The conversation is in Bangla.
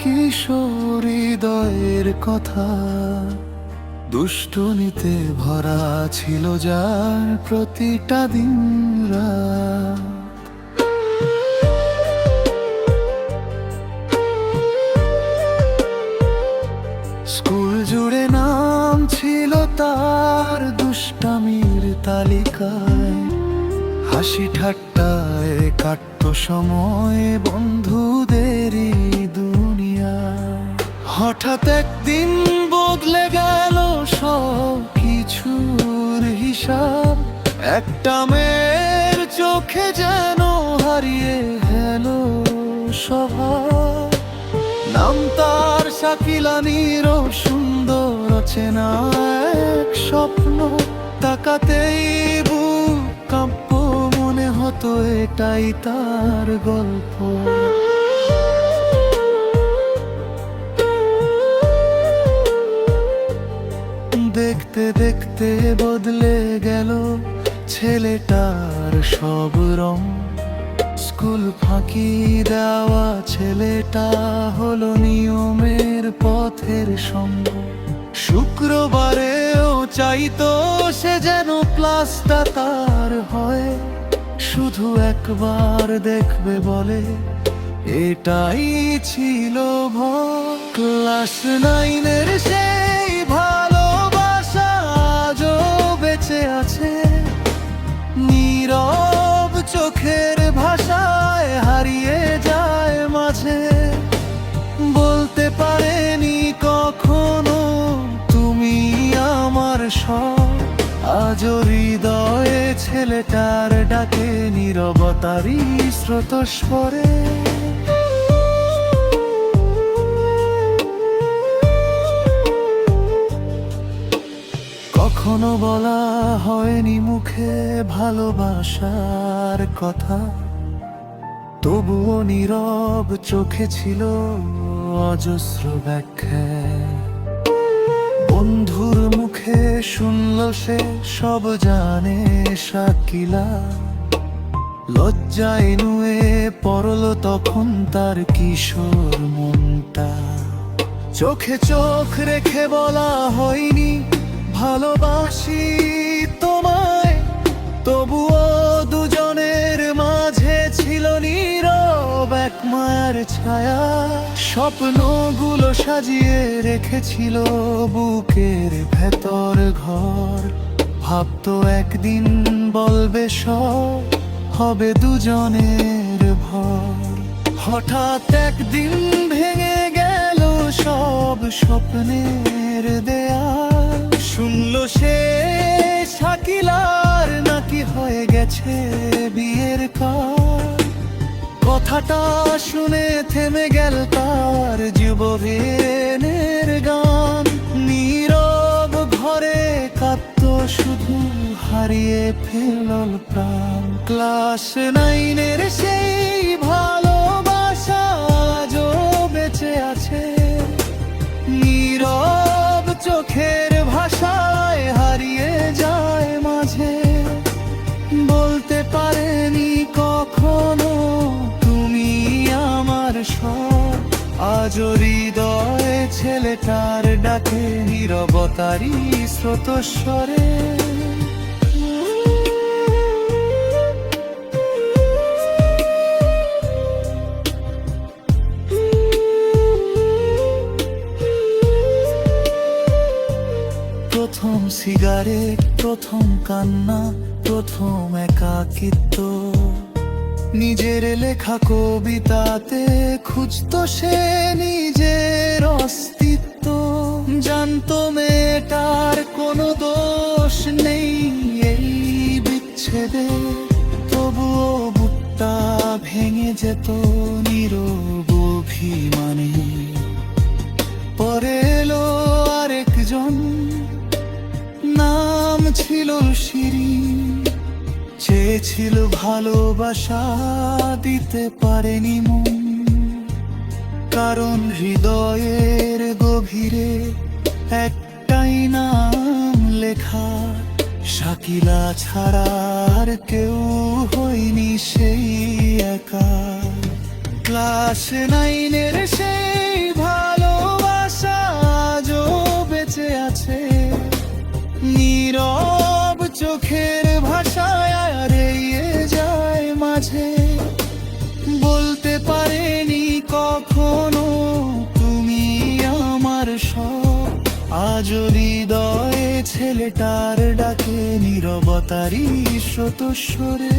কিশোর হৃদয়ের কথা, দুষ্টুমিতে ভরা ছিল যার প্রতিটা দিন রাত। স্কুল জুড়ে নাম ছিল তার দুষ্টামির তালিকায়, হাসি ঠাট্টায় কাটতো সময় বন্ধুদেরই দুনিয়া। হঠাৎ একদিন বদলে গেল সব কিছুর হিসাব, একটা মেয়ের চোখে যেন হারিয়ে গেল স্বভাব। নাম তার শাকিলা নীরো, সুন্দর অচেনা এক স্বপ্ন, তাকাতেই বুক কাঁপত, মনে হতো এটাই তার গল্প। দেখতে দেখতে বদলে গেল ছেলেটার সব রং, স্কুল ফাঁকি দেওয়া ছেলেটা হলো নিয়মের পথের সঙ্গ। শুক্রবারেও চাইতো সে যেন ক্লাসটা তার হয়, শুধু একবার দেখবে বলে এটাই ছিল ভয়। ক্লাস 9-এর সেই ভালোবাসা আজও বেঁচে আছে, নীরব চোখের ভাষায় হারিয়ে যায় মাঝে। বলতে পারেনি কখনো তুমি আমার সব, আজও হৃদয়ে ছেলেটার ডাকে নীরবতারই স্রোতস্বরে। কখনো বলা হয়নি মুখে ভালোবাসার কথা, তবুও নীরব চোখে ছিল অজস্র ব্যাখ্যা। বন্ধুর মুখে শুনল সে সব জানে শাকিলা, লজ্জায় নুয়ে পড়ল তখন তার কিশোর মনটা। চোখে চোখ রেখে বলা হয়নি ভালোবাসি তোমায়, তবুও দুজনের মাঝে ছিল নীরব এক মায়ার ছায়া। স্বপ্নগুলো সাজিয়ে রেখেছিল বুকের ভেতর ঘর, ভাবতো একদিন বলবে সব, হবে দুজনের ভর। হঠাৎ একদিন ভেঙে গেল সব স্বপ্নের দেয়াল, শুনল সে শাকিলার নাকি হয়ে গেছে বিয়ের কাজ। কথাটা শুনে থেমে গেল তার জীবনের গান, নীরব ঘরে কাঁদতো শুধু হারিয়ে ফেলল প্রাণ। ক্লাস 9-এর সেই ভালোবাসা আজও বেঁচে আছে, নীরব চোখের ভাষায় হারিয়ে যায় মাঝে। বলতে পারেনি কখনো তুমি আমার সব, আজও হৃদয়ে ছেলেটার ডাকে নীরবতারই স্রোতস্বরে। প্রথম সিগারেট, প্রথম কান্না, প্রথম একাকিত্ব, নিজের লেখা কবিতাতে খুঁজতো সে নিজের অস্তিত্ব। জানতো মেয়েটার কোনো দোষ নেই এই বিচ্ছেদে, তবুও বুকটা ভেঙে যেত নীরব অভিমানে। পরে এলো আরেকজন, নাম ছিল শিরিন, চেয়েছিল ভালোবাসা দিতে পারেনি মন, কারণ হৃদয়ের গভীরে একটাই নাম লেখা, শাকিলা ছাড়া আর কেউ হয়নি সেই একা। ক্লাস 9-এর সেই ছেলেটার ডাকে নীরবতারই স্রোতস্বরে